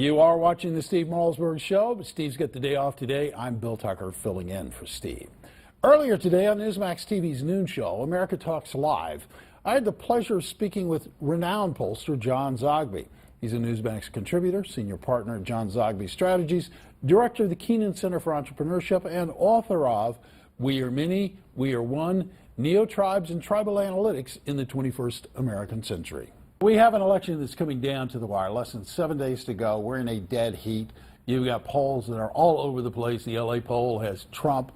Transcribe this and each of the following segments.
You are watching the Steve Malzberg Show, but Steve's got the day off today. I'm Bill Tucker filling in for Steve. Earlier today on Newsmax TV's noon show, America Talks Live, I had the pleasure of speaking with renowned pollster John Zogby. He's a Newsmax contributor, senior partner at John Zogby Strategies, director of the Keenan Center for Entrepreneurship, and author of We Are Many, We Are One, Neo-Tribes and Tribal Analytics in the 21st American Century. We have an election that's coming down to the wire. Less than 7 days to go. We're in a dead heat. You've got polls that are all over the place. The LA poll has Trump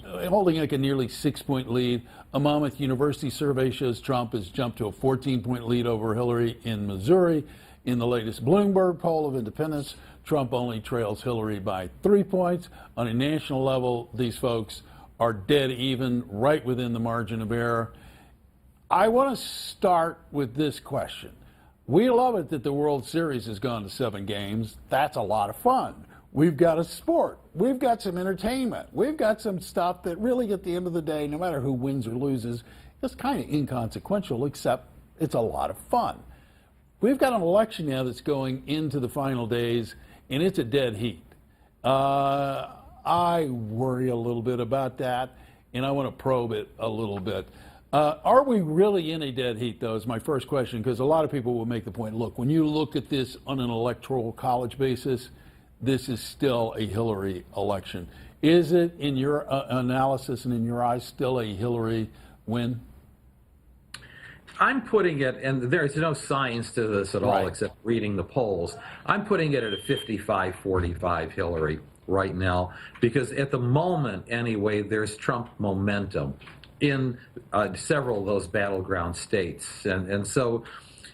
holding like a nearly 6-point lead. A Monmouth University survey shows Trump has jumped to a 14-point lead over Hillary in Missouri. In the latest Bloomberg poll of independents, Trump only trails Hillary by 3 points. On a national level, these folks are dead even, right within the margin of error. I want to start with this question. We love it that the World Series has gone to 7 games. That's a lot of fun. We've got a sport. We've got some entertainment. We've got some stuff that really, at the end of the day, no matter who wins or loses, is kind of inconsequential, except it's a lot of fun. We've got an election now that's going into the final days, and it's a dead heat. I worry a little bit about that, and I want to probe it a little bit. Are we really in a dead heat, though, is my first question, because a lot of people will make the point, look, when you look at this on an electoral college basis, this is still a Hillary election. Is it, in your analysis and in your eyes, still a Hillary win? I'm putting it, and there's no science to this at all except reading the polls, I'm putting it at a 55-45 Hillary right now, because at the moment, anyway, there's Trump momentum in several of those battleground states. And so,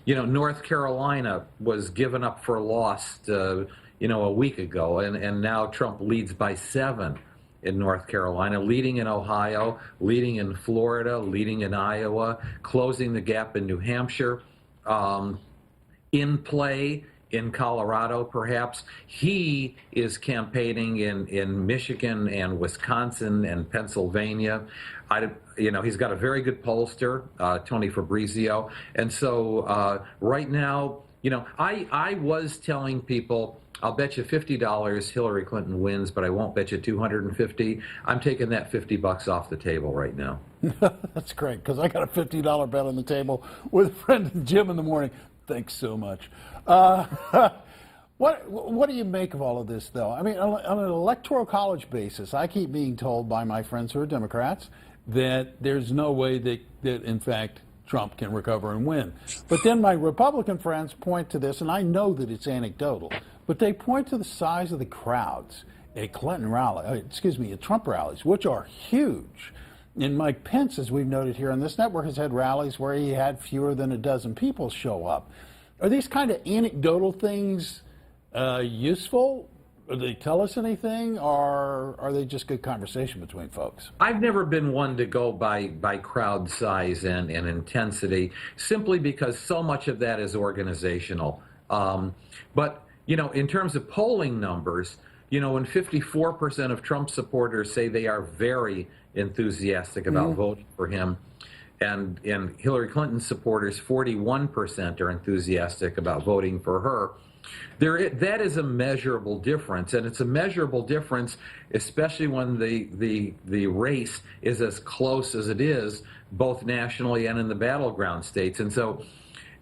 you know, North Carolina was given up for lost, a week ago, and now Trump leads by 7 in North Carolina, leading in Ohio, leading in Florida, leading in Iowa, closing the gap in New Hampshire, in play in Colorado, perhaps. He is campaigning in Michigan and Wisconsin and Pennsylvania. He's got a very good pollster, Tony Fabrizio. And so right now, I was telling people, I'll bet you $50 Hillary Clinton wins, but I won't bet you $250. I'm taking that $50 off the table right now. That's great, because I got a $50 bet on the table with a friend Jim in the morning. Thanks so much. What do you make of all of this, though? I mean, on an electoral college basis, I keep being told by my friends who are Democrats that there's no way that in fact, Trump can recover and win. But then my Republican friends point to this, and I know that it's anecdotal, but they point to the size of the crowds at at Trump rallies, which are huge. And Mike Pence, as we've noted here on this network, has had rallies where he had fewer than a dozen people show up. Are these kind of anecdotal things useful? Do they tell us anything, or are they just good conversation between folks? I've never been one to go by crowd size and intensity, simply because so much of that is organizational. But, in terms of polling numbers, when 54% of Trump supporters say they are very enthusiastic about voting for him, and Hillary Clinton supporters, 41% are enthusiastic about voting for her, that is a measurable difference, and it's a measurable difference, especially when the race is as close as it is, both nationally and in the battleground states. And so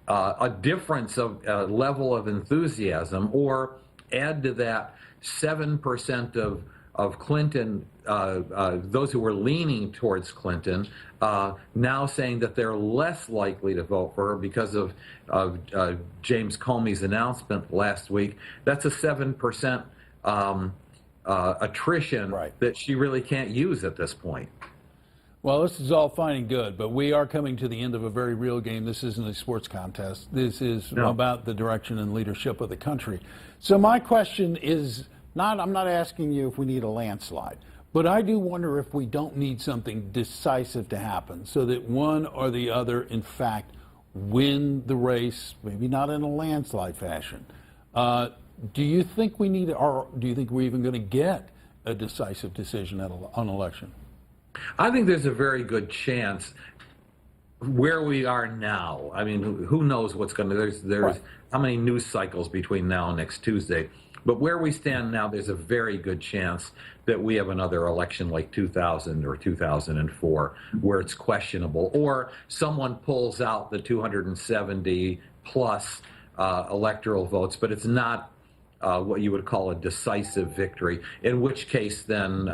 a difference of level of enthusiasm, or add to that 7% of Clinton, those who were leaning towards Clinton, now saying that they're less likely to vote for her because of James Comey's announcement last week. That's a 7% attrition that she really can't use at this point. Well, this is all fine and good, but we are coming to the end of a very real game. This isn't a sports contest. This is about the direction and leadership of the country. So my question is I'm not asking you if we need a landslide, but I do wonder if we don't need something decisive to happen so that one or the other, in fact, win the race, maybe not in a landslide fashion. Do you think we need, or do you think we're even going to get a decisive decision on an election? I think there's a very good chance where we are now, I mean, who knows what's going to, there's Right. how many news cycles between now and next Tuesday. But where we stand now, there's a very good chance that we have another election like 2000 or 2004 where it's questionable, or someone pulls out the 270 plus electoral votes, but it's not what you would call a decisive victory, in which case then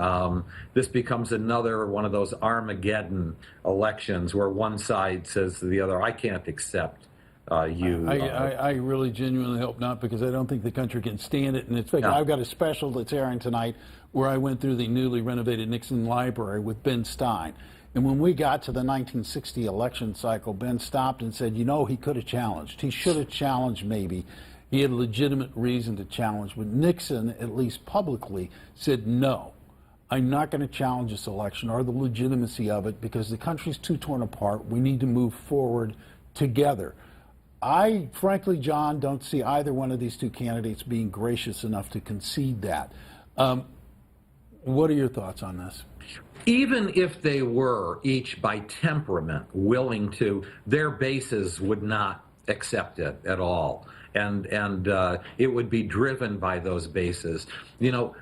this becomes another one of those Armageddon elections where one side says to the other, I can't accept you. I really genuinely hope not, because I don't think the country can stand it. And it's Yeah. I've got a special that's airing tonight where I went through the newly renovated Nixon Library with Ben Stein. And when we got to the 1960 election cycle, Ben stopped and said, you know, he could have challenged. He should have challenged maybe. He had a legitimate reason to challenge. But Nixon, at least publicly, said, no, I'm not going to challenge this election or the legitimacy of it because the country's too torn apart. We need to move forward together. I, frankly, John, don't see either one of these two candidates being gracious enough to concede that. What are your thoughts on this? Even if they were each by temperament willing to, their bases would not accept it at all. And it would be driven by those bases. You know,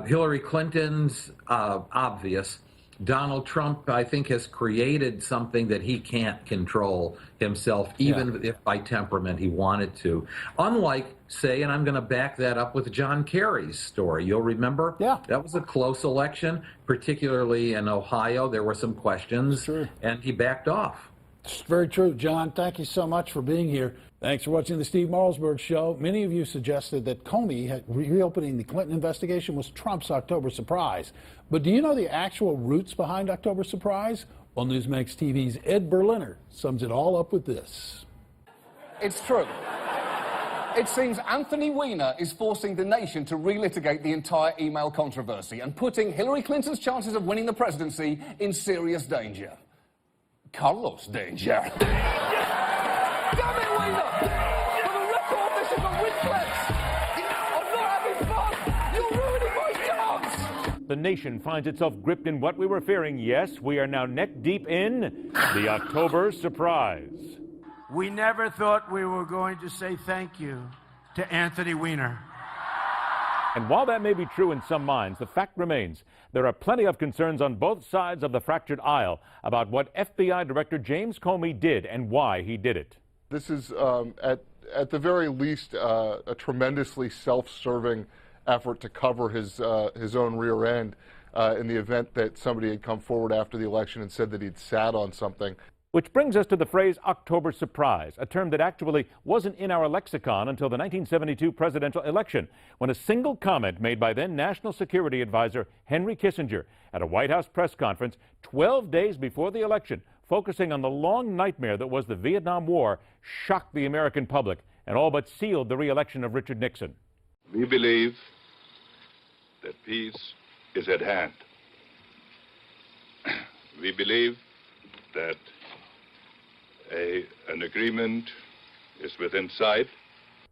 Hillary Clinton's obvious. Donald Trump, I think, has created something that he can't control himself, even if by temperament he wanted to. Unlike, say, and I'm going to back that up with John Kerry's story. You'll remember? Yeah. That was a close election, particularly in Ohio. There were some questions, and he backed off. It's very true. John, thank you so much for being here. Thanks for watching the Steve Malzberg Show. Many of you suggested that Comey reopening the Clinton investigation was Trump's October surprise. But do you know the actual roots behind October surprise? Well, Newsmax TV's Ed Berliner sums it all up with this. It's true. It seems Anthony Weiner is forcing the nation to relitigate the entire email controversy and putting Hillary Clinton's chances of winning the presidency in serious danger. Carlos danger. Damn it, Weiner! For the record, this is a Winflex! I'm not having fun! You're ruining my dance! The nation finds itself gripped in what we were fearing. Yes, we are now neck deep in the October surprise. We never thought we were going to say thank you to Anthony Weiner. And while that may be true in some minds, the fact remains there are plenty of concerns on both sides of the fractured aisle about what FBI Director James Comey did and why he did it. This is, at the very least, a tremendously self-serving effort to cover his own rear end in the event that somebody had come forward after the election and said that he'd sat on something. Which brings us to the phrase October surprise, a term that actually wasn't in our lexicon until the 1972 presidential election, when a single comment made by then National Security Advisor Henry Kissinger at a White House press conference 12 days before the election, focusing on the long nightmare that was the Vietnam War, shocked the American public and all but sealed the re-election of Richard Nixon. We believe that peace is at hand. We believe that an agreement is within sight.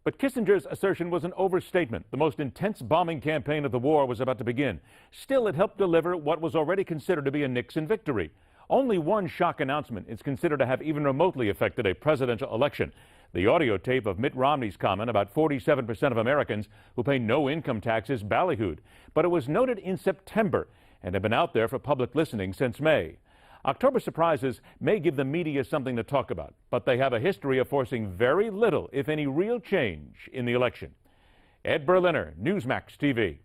But Kissinger's assertion was an overstatement. The most intense bombing campaign of the war was about to begin. Still, it helped deliver what was already considered to be a Nixon victory. Only one shock announcement is considered to have even remotely affected a presidential election. The audio tape of Mitt Romney's comment about 47% of Americans who pay no income taxes ballyhooed. But it was noted in September and had been out there for public listening since May. October surprises may give the media something to talk about, but they have a history of forcing very little, if any, real change in the election. Ed Berliner, Newsmax TV.